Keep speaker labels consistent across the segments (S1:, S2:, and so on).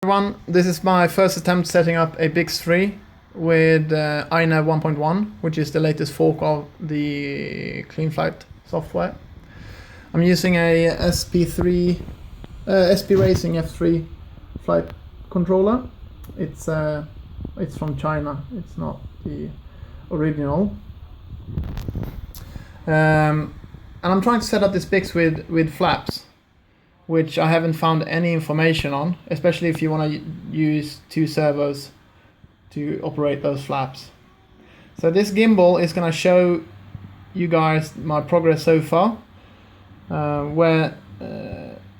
S1: Everyone, this is my first attempt setting up a BIX3 with iNav 1.1, which is the latest fork of the Cleanflight software. I'm using a SP Racing F3 flight controller. It's from China. It's not the original. And I'm trying to set up this BIX with flaps, which I haven't found any information on, especially if you want to use two servos to operate those flaps. So this gimbal is going to show you guys my progress so far, where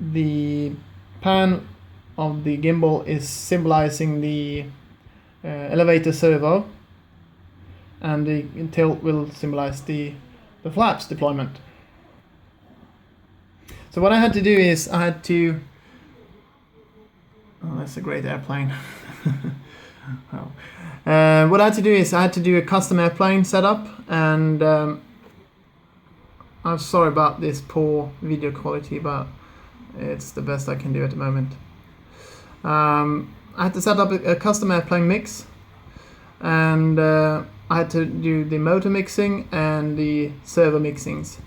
S1: the pan of the gimbal is symbolizing the elevator servo, and the tilt will symbolize the flaps deployment. So what I had to do is I had to... Oh, that's a great airplane. Oh. What I had to do is I had to do a custom airplane setup, and I'm sorry about this poor video quality, but it's the best I can do at the moment. I had to set up a custom airplane mix, and I had to do the motor mixing and the servo mixings,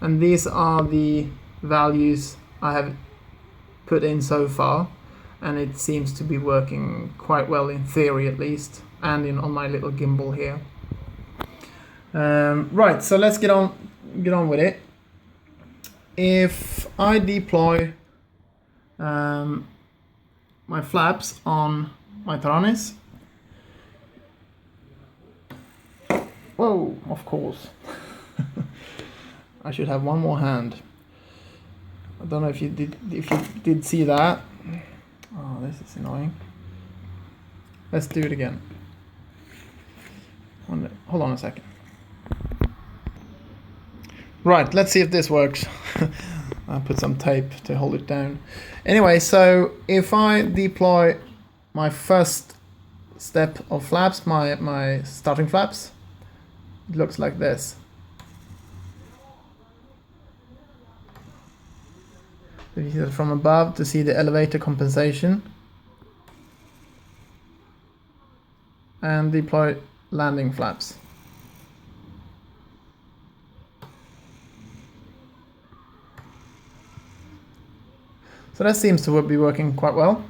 S1: and these are the values I have put in so far, and it seems to be working quite well in theory, at least, and on my little gimbal here. Right, so let's get on with it. If I deploy my flaps on my Taranis, whoa, of course. I should have one more hand. I don't know if you did see that. Oh, this is annoying. Let's do it again. Hold on a second. Right, let's see if this works. I'll put some tape to hold it down. Anyway, so if I deploy my first step of flaps, my starting flaps, it looks like this. You see that from above to see the elevator compensation, and deploy landing flaps. So that seems to be working quite well.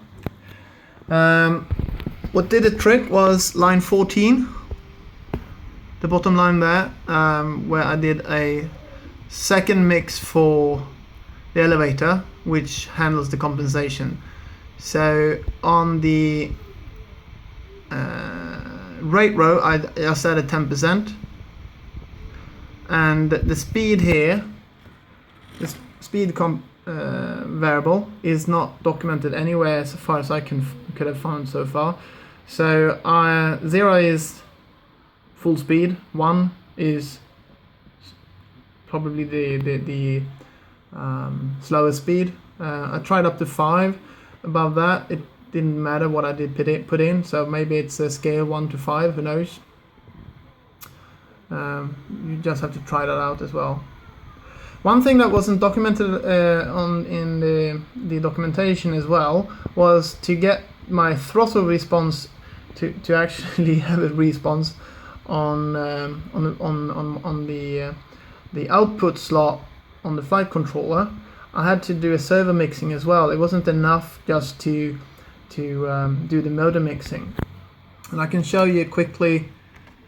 S1: What did the trick was line 14, the bottom line there, where I did a second mix for the elevator, which handles the compensation. So on the rate row, I set at 10%, and the speed here, the speed variable is not documented anywhere as far as I could have found so far. So 0 is full speed, 1 is probably the slower speed. I tried up to 5. Above that, it didn't matter what I did put in. So maybe it's a scale 1 to 5. Who knows? You just have to try that out as well. One thing that wasn't documented in the documentation as well was to get my throttle response to actually have a response on the output slot on the flight controller. I had to do a servo mixing as well. It wasn't enough just to do the motor mixing. And I can show you quickly,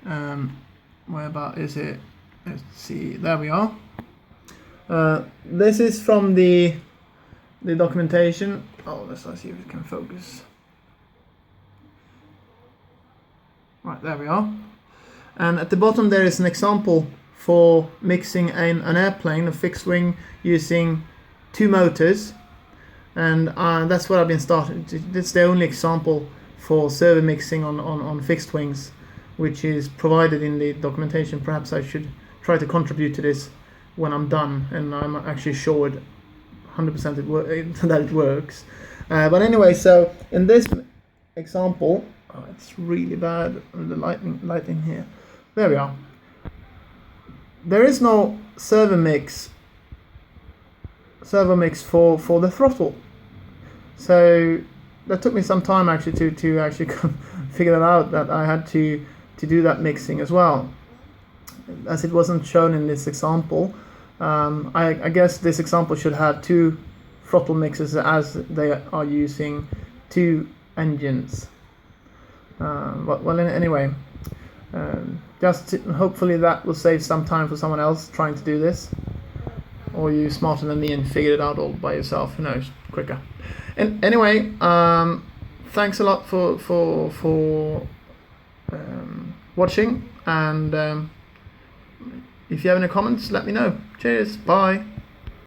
S1: where about is it? Let's see, there we are. This is from the documentation. Oh, let's see if it can focus. Right, there we are. And at the bottom there is an example for mixing an airplane, a fixed wing, using 2 motors, and that's what I've been starting. That's the only example for servo mixing on fixed wings, which is provided in the documentation. Perhaps I should try to contribute to this when I'm done, and I'm actually sure 100% that it works. But anyway, so in this example, it's really bad, the lighting here. There we are. There is no servo mix for the throttle. So that took me some time actually to actually figure that out, that I had to do that mixing as well, as it wasn't shown in this example. I guess this example should have 2 throttle mixers, as they are using 2 engines. Well, anyway, hopefully that will save some time for someone else trying to do this, or you smarter than me and figured it out all by yourself. Who knows, quicker. And anyway, thanks a lot for watching, and if you have any comments, let me know. Cheers, bye.